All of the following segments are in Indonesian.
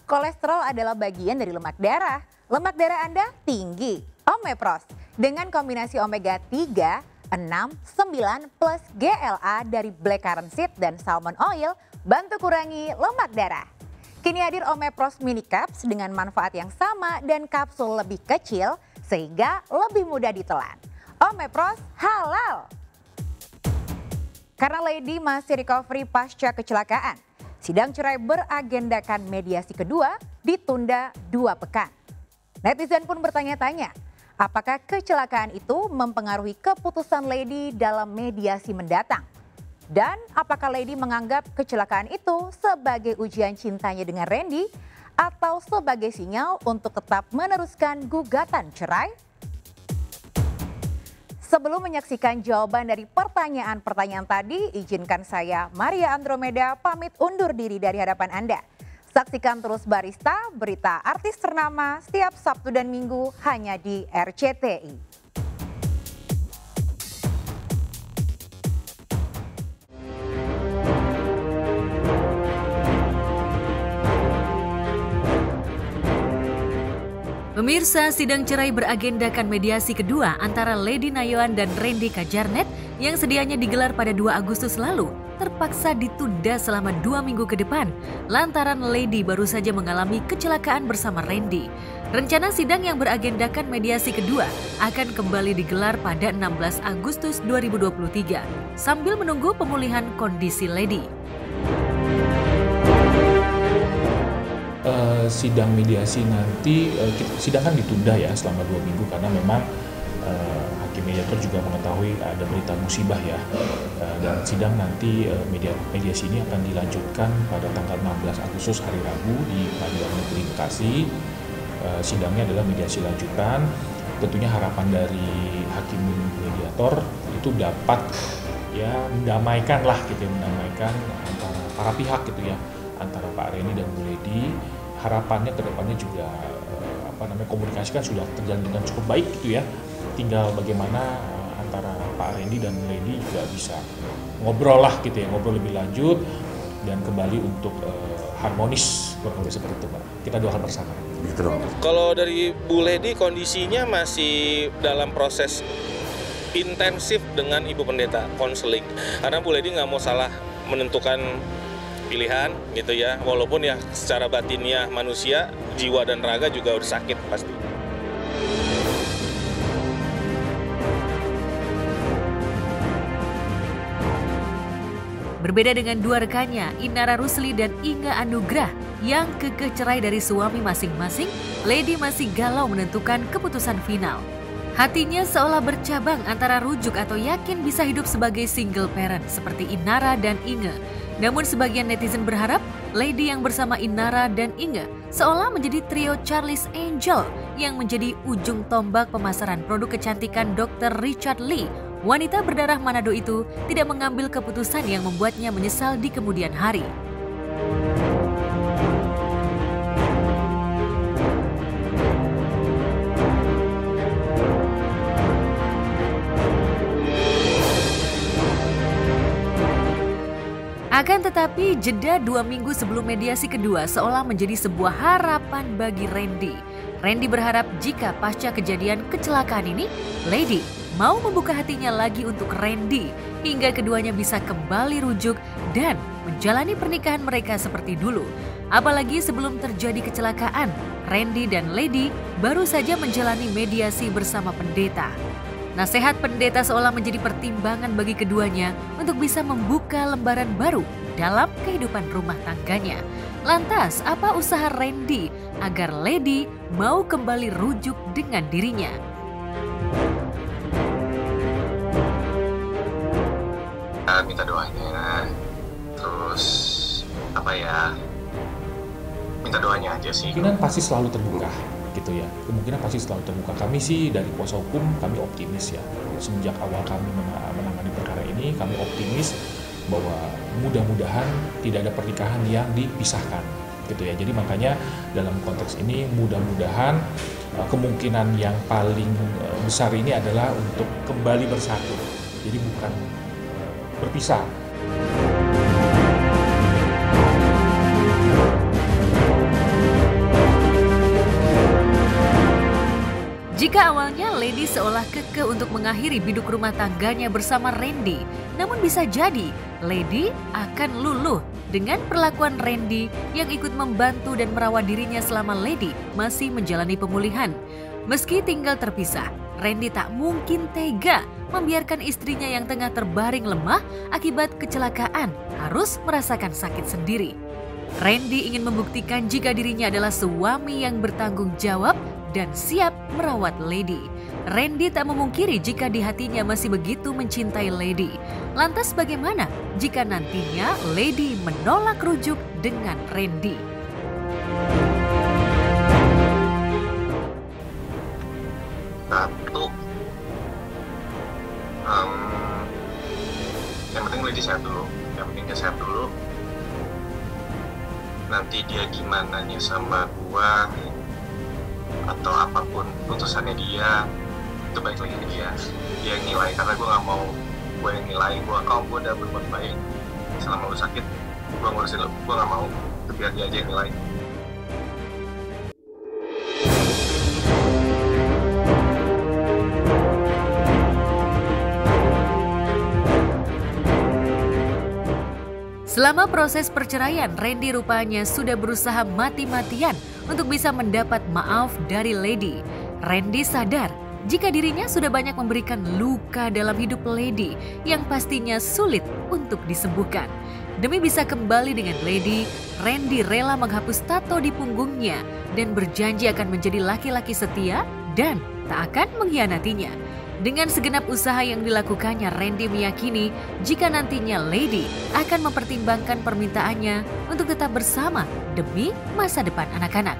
Kolesterol adalah bagian dari lemak darah. Lemak darah Anda tinggi. Omepros dengan kombinasi omega 3, 6, 9 plus GLA dari blackcurrant seed dan salmon oil bantu kurangi lemak darah. Kini hadir Omepros Mini Caps dengan manfaat yang sama dan kapsul lebih kecil sehingga lebih mudah ditelan. Omepros halal. Karena Lady masih recovery pasca kecelakaan, sidang cerai beragendakan mediasi kedua ditunda 2 pekan. Netizen pun bertanya-tanya, apakah kecelakaan itu mempengaruhi keputusan Lady dalam mediasi mendatang? Dan apakah Lady menganggap kecelakaan itu sebagai ujian cintanya dengan Randy atau sebagai sinyal untuk tetap meneruskan gugatan cerai? Sebelum menyaksikan jawaban dari pertanyaan-pertanyaan tadi, izinkan saya, Maria Andromeda, pamit undur diri dari hadapan Anda. Saksikan terus Barista, berita artis ternama setiap Sabtu dan Minggu hanya di RCTI. Pemirsa, sidang cerai beragendakan mediasi kedua antara Lady Nayoan dan Randy Kajarnet yang sedianya digelar pada 2 Agustus lalu terpaksa ditunda selama 2 minggu ke depan lantaran Lady baru saja mengalami kecelakaan bersama Randy. Rencana sidang yang beragendakan mediasi kedua akan kembali digelar pada 16 Agustus 2023 sambil menunggu pemulihan kondisi Lady. Sidang mediasi nanti, sidang kan ditunda ya selama 2 minggu karena memang hakim mediator juga mengetahui ada berita musibah ya, dan sidang nanti mediasi ini akan dilanjutkan pada tanggal 16 Agustus hari Rabu di Pengadilan Negeri Bekasi. Sidangnya adalah mediasi lanjutan. Tentunya harapan dari hakim mediator itu dapat ya mendamaikan lah gitu ya, mendamaikan antara para pihak gitu ya, antara Pak Randy dan Bu Lady. Harapannya ke depannya juga komunikasi kan sudah terjalin dengan cukup baik gitu ya. Tinggal bagaimana antara Pak Randy dan Lady juga bisa ngobrol lah gitu ya, ngobrol lebih lanjut dan kembali untuk harmonis kurang lebih seperti itu, Pak. Kita doakan bersama. Gitu dong. Kalau dari Bu Lady kondisinya masih dalam proses intensif dengan Ibu Pendeta konseling. Karena Bu Lady nggak mau salah menentukan pilihan gitu ya, walaupun ya secara batinnya manusia, jiwa dan raga juga udah sakit pasti. Berbeda dengan 2 rekannya, Inara Rusli dan Inga Anugrah yang kekeh cerai dari suami masing-masing, Lady masih galau menentukan keputusan final. Hatinya seolah bercabang antara rujuk atau yakin bisa hidup sebagai single parent seperti Inara dan Inge. Namun sebagian netizen berharap Lady yang bersama Inara dan Inge seolah menjadi trio Charlie's Angel yang menjadi ujung tombak pemasaran produk kecantikan Dr. Richard Lee. Wanita berdarah Manado itu tidak mengambil keputusan yang membuatnya menyesal di kemudian hari. Akan tetapi, jeda 2 minggu sebelum mediasi kedua seolah menjadi sebuah harapan bagi Randy. Randy berharap jika pasca kejadian kecelakaan ini, Lady mau membuka hatinya lagi untuk Randy hingga keduanya bisa kembali rujuk dan menjalani pernikahan mereka seperti dulu. Apalagi sebelum terjadi kecelakaan, Randy dan Lady baru saja menjalani mediasi bersama pendeta. Nasihat pendeta seolah menjadi pertimbangan bagi keduanya untuk bisa membuka lembaran baru dalam kehidupan rumah tangganya. Lantas, apa usaha Randy agar Lady mau kembali rujuk dengan dirinya? Minta doanya, terus minta doanya aja sih. Kemungkinan pasti selalu terbuka gitu ya, kemungkinan pasti selalu terbuka. Kami sih dari kuasa hukum kami optimis ya, semenjak awal kami menangani perkara ini kami optimis bahwa mudah-mudahan tidak ada pernikahan yang dipisahkan gitu ya. Jadi makanya dalam konteks ini mudah-mudahan kemungkinan yang paling besar ini adalah untuk kembali bersatu, jadi bukan berpisah. seolah kekeh untuk mengakhiri biduk rumah tangganya bersama Randy. Namun bisa jadi Lady akan luluh dengan perlakuan Randy yang ikut membantu dan merawat dirinya selama Lady masih menjalani pemulihan. Meski tinggal terpisah, Randy tak mungkin tega membiarkan istrinya yang tengah terbaring lemah akibat kecelakaan harus merasakan sakit sendiri. Randy ingin membuktikan jika dirinya adalah suami yang bertanggung jawab dan siap merawat Lady. Randy tak memungkiri jika di hatinya masih begitu mencintai Lady. Lantas bagaimana jika nantinya Lady menolak rujuk dengan Randy? Satu, yang penting Lady sehat dulu. Yang penting dia sehat dulu. Nanti dia gimana nya sama gua atau apapun putusannya dia, itu baik lagi ke dia yang nilai, karena gue nggak mau gue yang nilai gue udah berbuat baik selama lu sakit, gue ngurusin lu, gue nggak mau, itu biar dia aja yang nilai. Selama proses perceraian, Randy rupanya sudah berusaha mati-matian untuk bisa mendapat maaf dari Lady. Randy sadar jika dirinya sudah banyak memberikan luka dalam hidup Lady yang pastinya sulit untuk disembuhkan. Demi bisa kembali dengan Lady, Randy rela menghapus tato di punggungnya dan berjanji akan menjadi laki-laki setia dan tak akan mengkhianatinya. Dengan segenap usaha yang dilakukannya, Randy meyakini jika nantinya Lady akan mempertimbangkan permintaannya untuk tetap bersama demi masa depan anak-anak.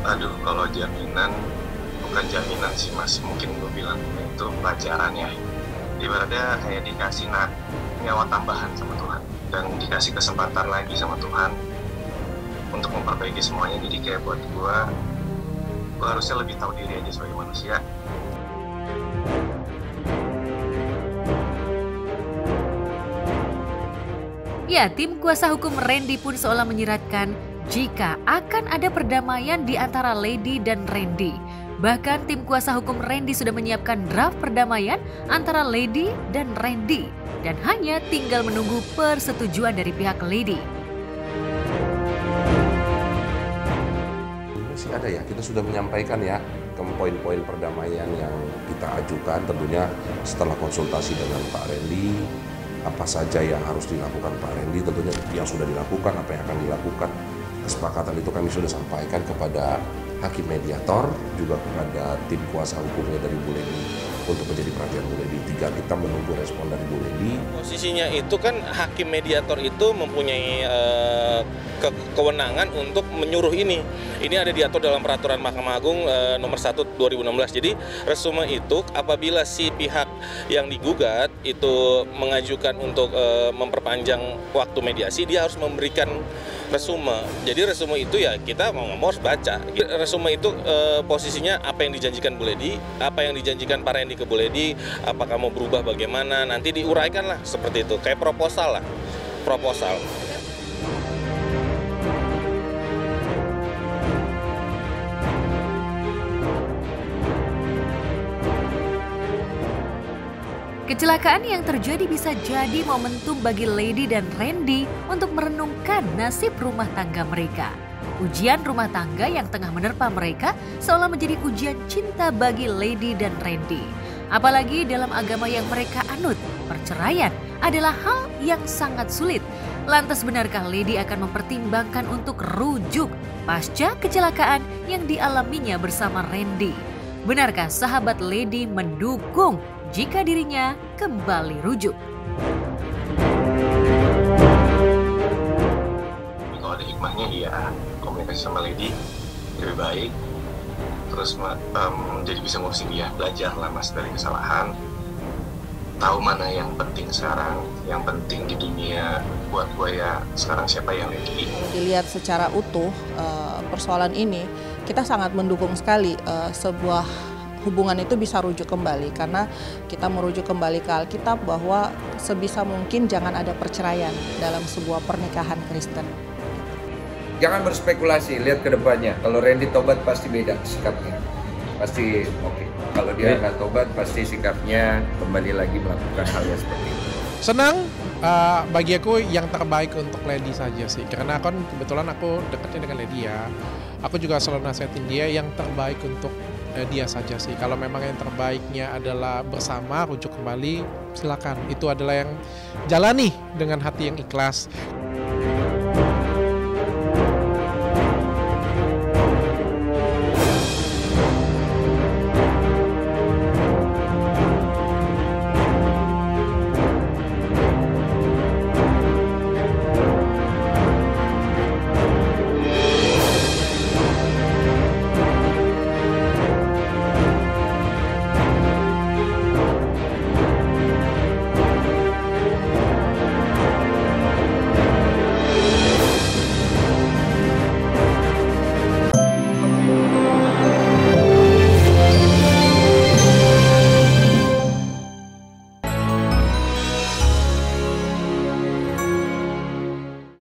Aduh, kalau jaminan, bukan jaminan sih mas, mungkin gue bilang itu pelajaran ya. Ibaratnya kayak dikasih nyawa tambahan sama Tuhan dan dikasih kesempatan lagi sama Tuhan untuk memperbaiki semuanya. Jadi kayak buat gue harusnya lebih tahu diri aja sebagai manusia. Ya, tim kuasa hukum Randy pun seolah menyiratkan jika akan ada perdamaian di antara Lady dan Randy. Bahkan tim kuasa hukum Randy sudah menyiapkan draft perdamaian antara Lady dan Randy dan hanya tinggal menunggu persetujuan dari pihak Lady. Ada ya, kita sudah menyampaikan ya ke poin-poin perdamaian yang kita ajukan, tentunya setelah konsultasi dengan Pak Randy, apa saja yang harus dilakukan Pak Randy, tentunya yang sudah dilakukan, apa yang akan dilakukan. Kesepakatan itu kami sudah sampaikan kepada hakim mediator, juga kepada tim kuasa hukumnya dari Bu Lady untuk menjadi perhatian Bu Lady. Tiga, kita menunggu respon dari Bu Lady. Posisinya itu kan hakim mediator itu mempunyai kewenangan untuk menyuruh ini. Ini ada diatur dalam peraturan Mahkamah Agung nomor 1 2016. Jadi resume itu apabila si pihak yang digugat itu mengajukan untuk memperpanjang waktu mediasi, dia harus memberikan resume. Jadi resume itu ya kita mau nggak mau harus baca. Resume itu posisinya apa yang dijanjikan Bu Lady, apa yang dijanjikan Pak Randy ke Bu Lady, apakah mau berubah bagaimana, nanti diuraikan lah seperti itu. Kayak proposal lah, proposal. Kecelakaan yang terjadi bisa jadi momentum bagi Lady dan Randy untuk merenungkan nasib rumah tangga mereka. Ujian rumah tangga yang tengah menerpa mereka seolah menjadi ujian cinta bagi Lady dan Randy. Apalagi dalam agama yang mereka anut, perceraian adalah hal yang sangat sulit. Lantas benarkah Lady akan mempertimbangkan untuk rujuk pasca kecelakaan yang dialaminya bersama Randy? Benarkah sahabat Lady mendukung jika dirinya kembali rujuk? Kalau ada hikmahnya iya, komunikasi sama Lady lebih baik, terus jadi bisa ngurusin dia, belajar lah mas dari kesalahan, tahu mana yang penting sekarang, yang penting di dunia buat gue ya sekarang siapa yang Lady. Dilihat secara utuh persoalan ini, kita sangat mendukung sekali sebuah hubungan itu bisa rujuk kembali, karena kita merujuk kembali ke Alkitab bahwa sebisa mungkin jangan ada perceraian dalam sebuah pernikahan Kristen. Jangan berspekulasi, lihat ke depannya. Kalau Randy tobat pasti beda sikapnya. Pasti oke. Kalau dia nggak tobat pasti sikapnya kembali lagi melakukan hal yang seperti itu. Senang, bagi aku yang terbaik untuk Lady saja sih. Karena kan kebetulan aku dekatnya dengan Lady ya. Aku juga selalu nasihatin dia yang terbaik untuk dia saja sih. Kalau memang yang terbaiknya adalah bersama, rujuk kembali, silakan. Itu adalah yang jalani dengan hati yang ikhlas.